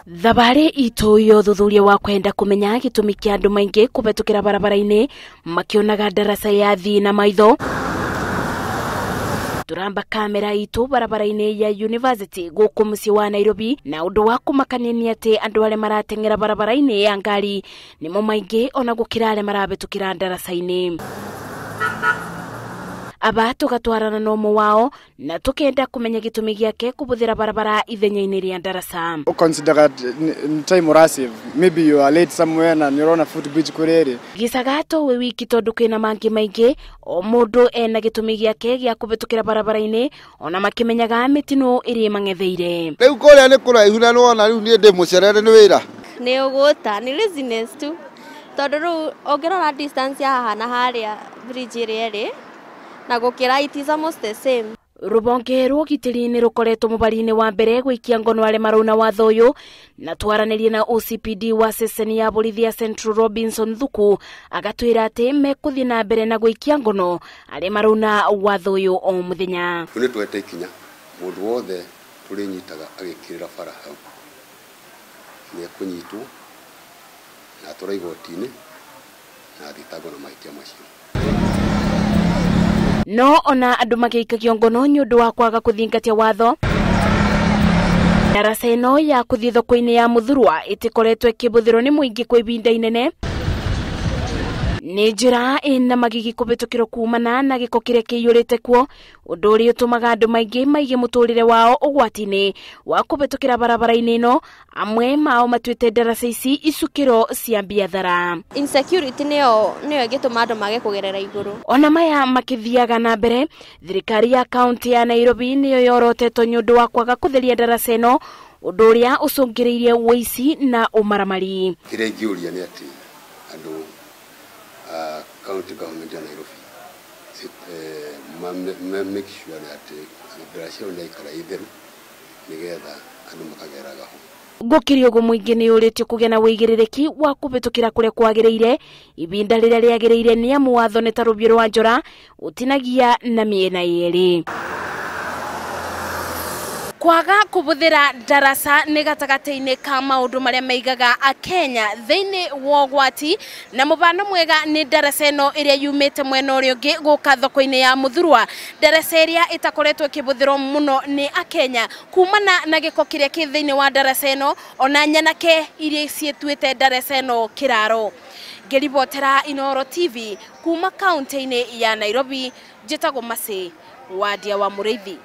Thabari itu yo thuthuria wa kwenda kumenya gitumi kia andu maingi kubetukira barabara-ini makionaga ndaraca ya athii na maitho. Turamba kamera itu barabara-ini ya university guku mucii wa Nairobi, na undu wa kumakania ni ati andu ale maratengera barabara-ini ya ngari nimo maingi ona gukira ale marabetukira ndaraca-ini. Aba tugatwarana nomo wao na tukenda kumenya gitumi giake kubuthira barabara ithenya-ini ria ndaraca. Consider time urasive, maybe you are late somewhere and you're on a footbridge kurere. Gisagato we wiki tondu kwina mangi maingi o mundu ena gitumi giake gia kubetukira barabara-ini ona makimenyaga mitino iri mangetheire. Riu kuria ni kuraihu na nona riu ni ndi mucerere ni wira. Ni uguta ni laziness tu. Tondu riu ongirora distance ya haha na haria bridge iri na gukira it is almost the same. Rubonge rugitiri-ini rukoretwo mubari-ini wa mbere gwikia ngono ale marauna watho uyu, na twaranirie na OCPD wa ceceni ya borithi ya Central Robinson Thuku agatwira ati mekuthii na mbere na gwikia ngono ale marauna watho uyu o muthenya. Ni twete ikinya mundu wothe turinyitaga agikirira bara hau ni akunyitwo na atwara igoti-ini na athitangwo na mahitia macio. No ona andu magikagio ngono ni undu wa kwaga kuthingatia watho. Ndaraca ino ya kuthii thoko-ini ya Muthurwa itikoretwo ikibuthirwo ni muingi kwa ibinda inene. Ni njira ina magigi kubitukirwo kuumana na giko kiria kiyurite kuo, undu uria utumaga andu maingi maige muturire wao ugwati-ini wa kubitukira barabara-ini ino, amwe mao matuite ndaraca ici icukiro cia biathara. Insecurity niyo igituma andu mage kugerera iguru. Ona maya makithiaga na mbere, thirikari ya kaunti ya Nairobi niyo yorotetwo ni undu wa kwaga kutheria ndaraca ino, undu uria ucungiriirie wici na umaramari. Kiria ingiuria ni ati andu county government ya Nairobi make sure that ndaraca ino ikara itheru nigetha andu makageraga ho. Gukiri ugu muingi ni uritio kugia na wigiririki wa kubitukira kuria kwagiriire ibinda riria riagiriire ni amu watho ni ta rubio rwa njora utinagia na miena yeri. Kwaga kubuthira ndaraca ni gatagati-ini ka maundu maria maigaga Akenya thiini wa ugwati, na mubano mwega ni ndaraca ino iria yumite mwena uria ungi guka thoko-ini ya Muthurwa, ndaraca iria itakoretwo ikibuthirwo muno ni Akenya kumana na giko kiria ki thiini wa ndaraca ino ona nyanake iria cietwite ndaraca ino kiraro. Ngeribotera Inooro TV kuma kaunti-ini ya Nairobi, njitagwo Masi Wadia wa Muriithi.